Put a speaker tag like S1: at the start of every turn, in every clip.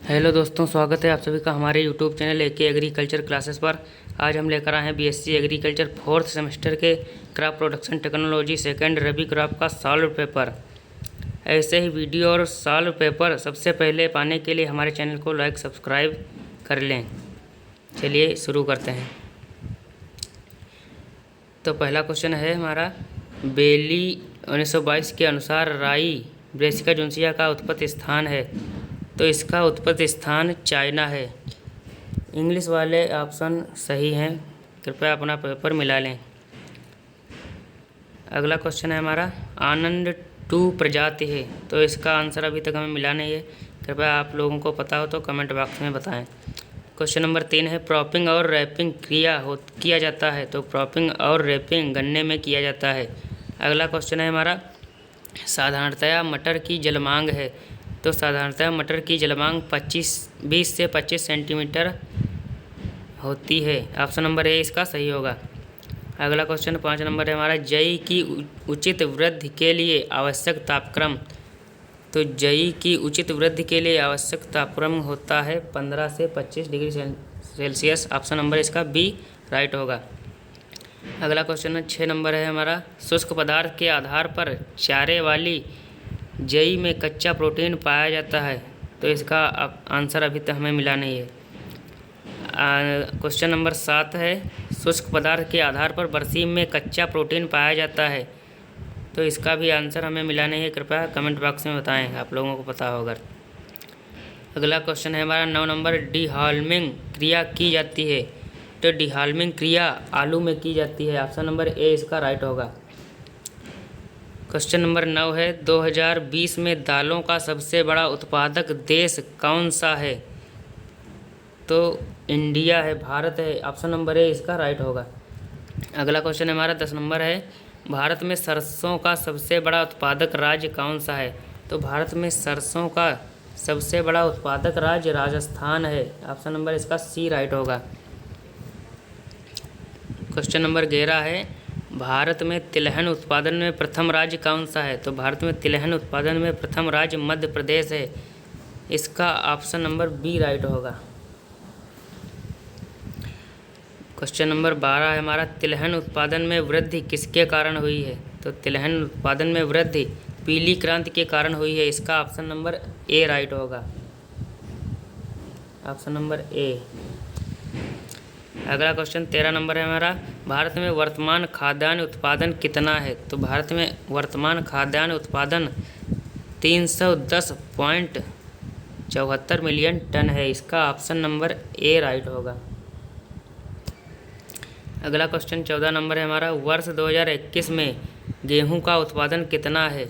S1: Hello दोस्तों, स्वागत है आप सभी का हमारे YouTube channel AK agriculture classes पर। आज हम लेकर आए हैं बीएससी एग्रीकल्चर फोर्थ सेमेस्टर के crop production technology second rabi crop का सॉल्व पेपर। ऐसे ही वीडियो और सॉल्व पेपर सबसे पहले पाने के लिए हमारे चैनल को लाइक सब्सक्राइब कर लें। चलिए शुरू करते हैं। तो पहला क्वेश्चन है हमारा, बेली 1922 के अनुसार राई ब्रेसिका जोन्सिया का उत्पत्ति स्थान है, तो इसका उत्पत्ति स्थान चाइना है। इंग्लिश वाले ऑप्शन सही हैं, कृपया अपना पेपर मिला लें। अगला क्वेश्चन है हमारा, आनंद 2 प्रजाति है, तो इसका आंसर अभी तक हमें मिला नहीं है। कृपया आप लोगों को पता हो तो कमेंट बॉक्स में बताएं। क्वेश्चन नंबर 3 है, प्रॉपिंग और रैपिंग किया जाता है, तो प्रॉपिंग और रैपिंग गन्ने में किया जाता है। अगला क्वेश्चन है हमारा, साधारणतया मटर की जलमांग है, तो साधारणतः मटर की जलमांग 20 से 25 सेंटीमीटर होती है। ऑप्शन नंबर ए इसका सही होगा। अगला क्वेश्चन 5 नंबर है हमारा, जई की उचित वृद्धि के लिए आवश्यक तापक्रम, तो जई की उचित वृद्धि के लिए आवश्यक तापक्रम होता है 15 से 25 डिग्री सेल्सियस। ऑप्शन नंबर इसका बी राइट होगा। अगला क्वेश्चन 6 नंबर है हमारा, शुष्क पदार्थ के आधार पर चारे वाली जई में कच्चा प्रोटीन पाया जाता है, तो इसका आंसर अभी तक हमें मिला नहीं है। क्वेश्चन नंबर 7 है, शुष्क पदार्थ के आधार पर बरसीम में कच्चा प्रोटीन पाया जाता है, तो इसका भी आंसर हमें मिला नहीं है। कृपया कमेंट बॉक्स में बताएं, आप लोगों को पता होगा। अगला क्वेश्चन है हमारा 9 नंबर, डिहाल्मिंग क्रिया की जाती है, तो डिहाल्मिंग क्रिया आलू में की जाती है। ऑप्शन नंबर ए इसका राइट होगा। क्वेश्चन नंबर 9 है, 2020 में दालों का सबसे बड़ा उत्पादक देश कौन सा है, तो इंडिया है, भारत है। ऑप्शन नंबर ए इसका राइट होगा। अगला क्वेश्चन हमारा 10 नंबर है, भारत में सरसों का सबसे बड़ा उत्पादक राज्य कौन सा है, तो भारत में सरसों का सबसे बड़ा उत्पादक राज्य राजस्थान है। ऑप्शन नंबर इसका सी राइट होगा। क्वेश्चन नंबर 11 है, भारत में तिलहन उत्पादन में प्रथम राज्य कौन सा है, तो भारत में तिलहन उत्पादन में प्रथम राज्य मध्य प्रदेश है। इसका ऑप्शन नंबर बी राइट होगा। क्वेश्चन नंबर 12 है हमारा, तिलहन उत्पादन में वृद्धि किसके कारण हुई है, तो तिलहन उत्पादन में वृद्धि पीली क्रांति के कारण हुई है। इसका ऑप्शन नंबर ए राइट होगा। Option number A. अगला क्वेश्चन 13 नंबर है हमारा, भारत में वर्तमान खाद्यान्न उत्पादन कितना है, तो भारत में वर्तमान खाद्यान्न उत्पादन 310.74 मिलियन टन है। इसका ऑप्शन नंबर ए राइट होगा। अगला क्वेश्चन 14 नंबर है हमारा, वर्ष 2021 में गेहूं का उत्पादन कितना है,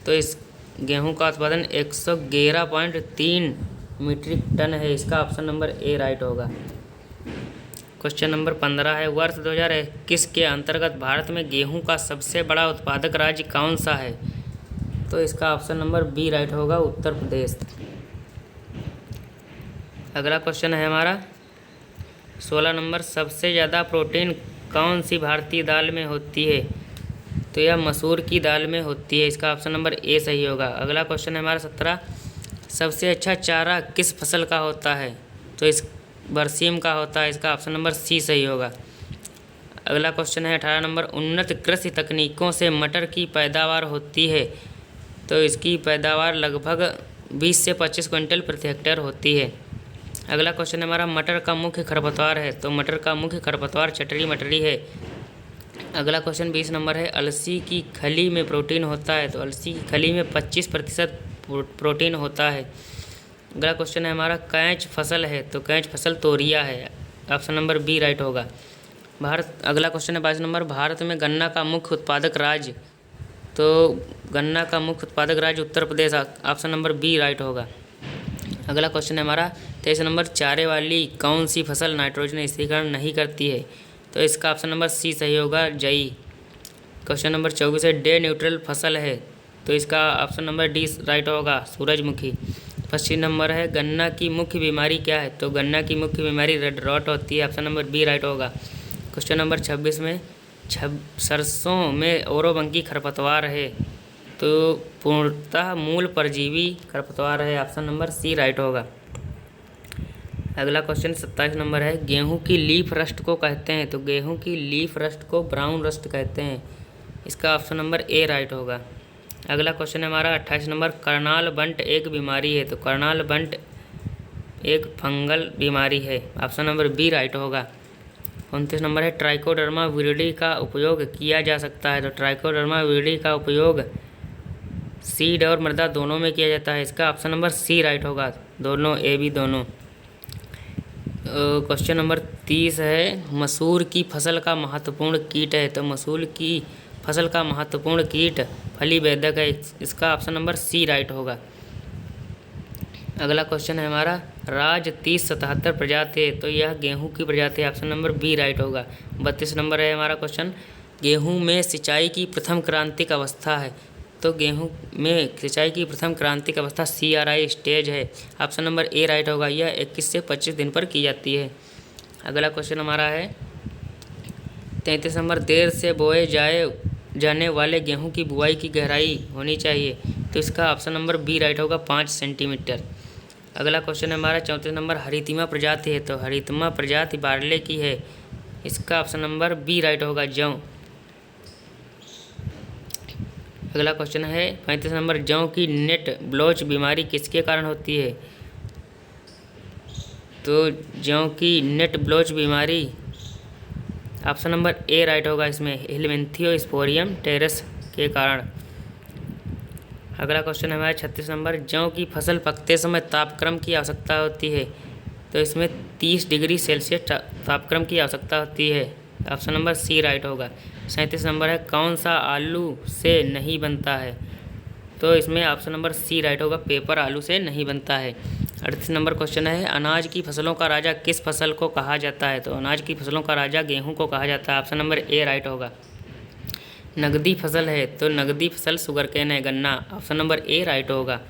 S1: तो इस गेहूं का उत्पादन 111.3 मीट्रिक टन है। इसका ऑप्शन नंबर ए राइट होगा। क्वेश्चन नंबर 15 है, वर्ष 2021 के अंतर्गत भारत में गेहूं का सबसे बड़ा उत्पादक राज्य कौन सा है, तो इसका ऑप्शन नंबर बी राइट होगा, उत्तर प्रदेश। अगला क्वेश्चन है हमारा 16 नंबर, सबसे ज़्यादा प्रोटीन कौन सी भारतीय दाल में होती है, तो यह मसूर की दाल में होती है। इसका ऑप्शन नंबर ए सही होगा। अगला क्वेश्चन है हमारा 17, सबसे अच्छा चारा किस फसल का होता है, तो इस बरसीम का होता है। इसका ऑप्शन नंबर सी सही होगा। अगला क्वेश्चन है 18 नंबर, उन्नत कृषि तकनीकों से मटर की पैदावार होती है, तो इसकी पैदावार लगभग 20 से 25 क्विंटल प्रति हेक्टेयर होती है। अगला क्वेश्चन है हमारा, मटर का मुख्य खरपतवार है, तो मटर का मुख्य खरपतवार चटरी मटरी है। अगला क्वेश्चन 20 नंबर है, अलसी की खली में प्रोटीन होता है, तो अलसी की खली में 25% प्रोटीन होता है। अगला क्वेश्चन है हमारा, कैच फसल है, तो कैच फसल तोरिया है। ऑप्शन नंबर बी राइट होगा। अगला क्वेश्चन है 22 नंबर, भारत में गन्ना का मुख्य उत्पादक राज्य, तो गन्ना का मुख्य उत्पादक राज्य Uttar Pradesh. Option number B right होगा। अगला क्वेश्चन है हमारा 23 नंबर, चारे वाली कौन सी फसल नाइट्रोजन स्थिरीकरण नहीं करती है, तो इसका ऑप्शन नंबर सी सही होगा, जई। क्वेश्चन नंबर 24 है, डे न्यूट्रल फसल है, तो इसका ऑप्शन नंबर डी राइट होगा, सूरजमुखी। 25 नंबर है, गन्ना की मुख्य बीमारी क्या है, तो गन्ना की मुख्य बीमारी रेड रॉट होती है। ऑप्शन नंबर बी राइट होगा। क्वेश्चन नंबर 26 में सरसों में ओरोबंकी खरपतवार है, तो पूर्णतः मूल परजीवी खरपतवार है। ऑप्शन नंबर सी राइट होगा। अगला क्वेश्चन 27 नंबर है, गेहूं की लीफ रस्ट को कहते हैं, तो गेहूं की लीफ रस्ट को ब्राउन रस्ट कहते हैं। इसका ऑप्शन नंबर ए राइट होगा। अगला क्वेश्चन है हमारा 28 नंबर, करनाल बंट एक बीमारी है, तो करनाल बंट एक फंगल बीमारी है। ऑप्शन नंबर बी राइट होगा। 29 नंबर है, ट्राइकोडर्मा विरिडी का उपयोग किया जा सकता है, तो ट्राइकोडर्मा विरिडी का उपयोग सीड और मृदा दोनों में किया जाता है। इसका ऑप्शन नंबर सी राइट होगा, दोनों ए बी दोनों। क्वेश्चन नंबर 30 है, मसूर की फसल का महत्वपूर्ण कीट है, तो मसूर की फसल का महत्वपूर्ण कीट फलीबेदक है। इसका ऑप्शन नंबर सी राइट होगा। अगला क्वेश्चन है हमारा, राज 3077 प्रजाति है, तो यह गेहूं की प्रजाति है। ऑप्शन नंबर बी राइट होगा। 32 नंबर है हमारा क्वेश्चन, गेहूं में सिंचाई की प्रथम क्रांतिक अवस्था है, तो गेहूं में सिंचाई की प्रथम क्रांतिक अवस्था CRI स्टेज है। ऑप्शन नंबर ए राइट होगा। यह 21 से 25 दिन पर की जाती है। अगला क्वेश्चन हमारा है 33 नंबर, देर से बोए जाने वाले गेहूं की बुआई की गहराई होनी चाहिए, तो इसका ऑप्शन नंबर बी राइट होगा, 5 सेंटीमीटर। अगला क्वेश्चन है हमारा 34 नंबर, हरितिमा प्रजाति है, तो हरितिमा प्रजाति बारले की है। इसका ऑप्शन नंबर बी राइट होगा, जौ। अगला क्वेश्चन है 35 नंबर, जौ की नेट ब्लोच बीमारी किसके कारण होती है, तो जौ की नेट ब्लोच बीमारी ऑप्शन नंबर ए राइट होगा, इसमें हेलमिंथियोस्पोरियम टेरेस के कारण। अगला क्वेश्चन है हमारा 36 नंबर, जौ की फसल पकते समय तापक्रम की आवश्यकता होती है, तो इसमें 30 डिग्री सेल्सियस तापक्रम की आवश्यकता होती है। ऑप्शन नंबर सी राइट होगा। 37 नंबर है, कौन सा आलू से नहीं बनता है, तो इसमें ऑप्शन नंबर सी राइट होगा, पेपर आलू से नहीं बनता है। 38 नंबर क्वेश्चन है, अनाज की फसलों का राजा किस फसल को कहा जाता है, तो अनाज की फसलों का राजा गेहूं को कहा जाता है। ऑप्शन नंबर ए राइट होगा। नगदी फसल है, तो नगदी फसल शुगर केन है, गन्ना। ऑप्शन नंबर ए राइट होगा।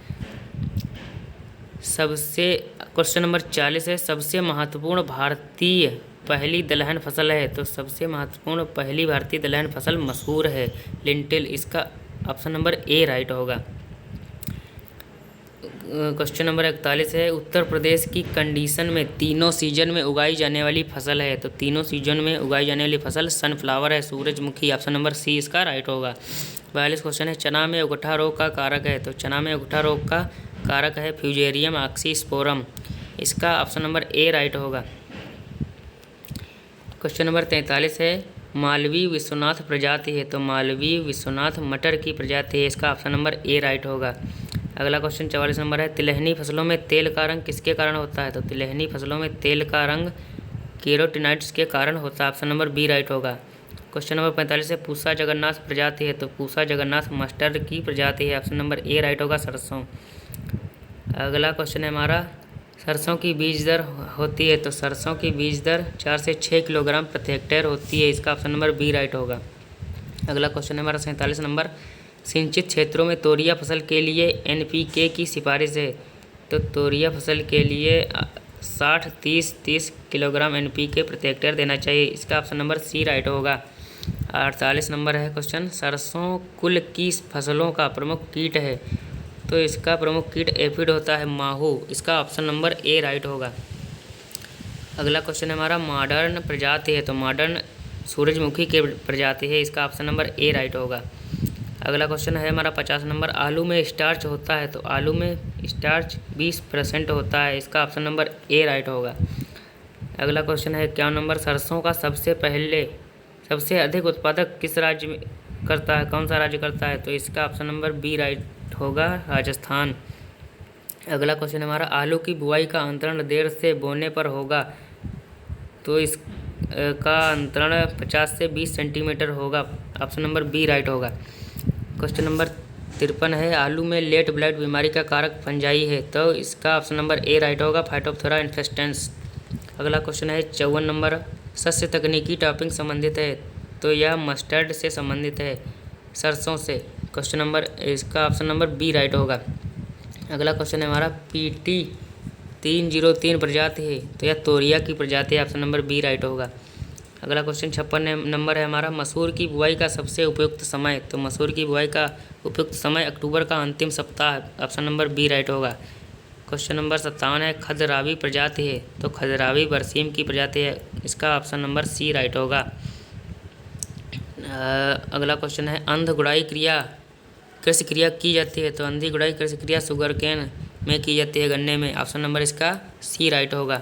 S1: क्वेश्चन नंबर 40 है, सबसे महत्वपूर्ण भारतीय पहली दलहन फसल है, तो सबसे महत्वपूर्ण पहली भारतीय दलहन फसल मसूर है, लिंटिल। इसका ऑप्शन नंबर ए राइट होगा। क्वेश्चन नंबर 41 है, उत्तर प्रदेश की कंडीशन में तीनों सीजन में उगाई जाने वाली फसल है, तो तीनों सीजन में उगाई जाने वाली फसल सनफ्लावर है, सूरजमुखी। ऑप्शन नंबर सी इसका राइट होगा। 42 क्वेश्चन है, चना में उगठा रोग का कारक है, तो चना में उगठा रोग का कारक है फ्यूजेरियम ऑक्सीस्पोरम। इसका ऑप्शन नंबर ए राइट होगा। क्वेश्चन नंबर 43 है, मालवी विश्वनाथ प्रजाति है, तो मालवी विश्वनाथ मटर की प्रजाति है। इसका ऑप्शन नंबर ए राइट होगा। अगला क्वेश्चन 44 नंबर है, तिलहनी फसलों में तेल का रंग किसके कारण होता है, तो तिलहनी फसलों में तेल का रंग कैरोटीनॉइड्स के कारण होता है। ऑप्शन नंबर बी राइट होगा। क्वेश्चन नंबर 45 है, पूसा जगन्नाथ प्रजाति है, तो पूसा जगन्नाथ मस्टर्ड की प्रजाति है। ऑप्शन नंबर ए राइट होगा, सरसों। अगला क्वेश्चन है हमारा, सरसों की बीज दर होती है, तो सरसों की बीज दर 4 से 6 किलोग्राम प्रति हेक्टेयर होती है। इसका ऑप्शन नंबर बी राइट होगा। अगला क्वेश्चन है हमारा 47 नंबर, सिंचित क्षेत्रों में तोरिया फसल के लिए NPK की सिफारिश है, तो तोरिया फसल के लिए 60-30-30 किलोग्राम NPK प्रति हेक्टेयर देना चाहिए। इसका ऑप्शन नंबर सी राइट होगा। 48 नंबर है क्वेश्चन, सरसों कुल की फसलों का प्रमुख कीट है, तो इसका प्रमुख कीट एफिड होता है, माहू। इसका ऑप्शन नंबर ए राइट होगा। अगला क्वेश्चन है हमारा, मॉडर्न प्रजाति है, तो मॉडर्न सूरजमुखी के प्रजाति है। इसका ऑप्शन नंबर ए राइट होगा। अगला क्वेश्चन है हमारा 50 नंबर, आलू में स्टार्च होता है, तो आलू में स्टार्च 20% होता है। इसका ऑप्शन नंबर ए राइट होगा। अगला क्वेश्चन है 51 नंबर, सरसों का सबसे अधिक उत्पादक किस राज्य में करता है, कौन सा राज्य करता है, तो इसका ऑप्शन नंबर बी राइट होगा, राजस्थान। अगला क्वेश्चन है हमारा, आलू की बुआई का अंतरण देर से बोने पर होगा, तो इसका अंतरण 50 से 20 सेंटीमीटर होगा। ऑप्शन नंबर बी राइट होगा। क्वेश्चन नंबर 53 है, आलू में लेट ब्लाइट बीमारी का कारक फंजाई है, तो इसका ऑप्शन नंबर ए राइट होगा, फाइटोप्थोरा इन्फेस्टेंस। अगला क्वेश्चन है 54 नंबर, सस्य तकनीकी टॉपिंग संबंधित है, तो यह मस्टर्ड से संबंधित है, सरसों से। क्वेश्चन नंबर इसका ऑप्शन नंबर बी राइट होगा। अगला क्वेश्चन है हमारा, PT 303 प्रजाति है, तो यह तोरिया की प्रजाति है। ऑप्शन नंबर बी राइट होगा। अगला क्वेश्चन 56 नंबर है हमारा, मसूर की बुआई का सबसे उपयुक्त समय, तो मसूर की बुआई का उपयुक्त समय अक्टूबर का अंतिम सप्ताह। ऑप्शन नंबर बी राइट होगा। क्वेश्चन नंबर 57 है, खजरावी प्रजाति है, तो खजरावी बरसीम की प्रजाति है, इसका ऑप्शन नंबर सी राइट होगा। अगला क्वेश्चन है, अंध गुड़ाई क्रिया कृषि क्रिया की जाती है, तो अंधी गुड़ाई कृषि क्रिया शुगर केन में की जाती है, गन्ने में, ऑप्शन नंबर इसका सी राइट होगा।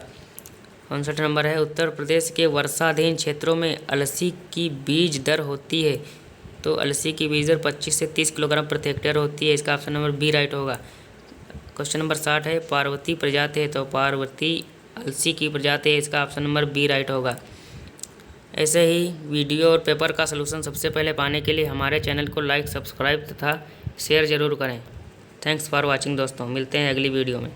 S1: 59 नंबर है, उत्तर प्रदेश के वर्षाधीन क्षेत्रों में अलसी की बीज दर होती है, तो अलसी की बीज दर 25 से 30 किलोग्राम प्रति हेक्टेयर होती है, इसका ऑप्शन नंबर बी राइट होगा। क्वेश्चन नंबर 60 है, पार्वती प्रजाति है, तो पार्वती अलसी की प्रजाति है, इसका ऑप्शन नंबर बी राइट होगा। ऐसे ही वीडियो और पेपर का सलूशन सबसे पहले पाने के लिए हमारे चैनल को लाइक, सब्सक्राइब तथा शेयर ज़रूर करें। थैंक्स फॉर वॉचिंग दोस्तों, मिलते हैं अगली वीडियो में।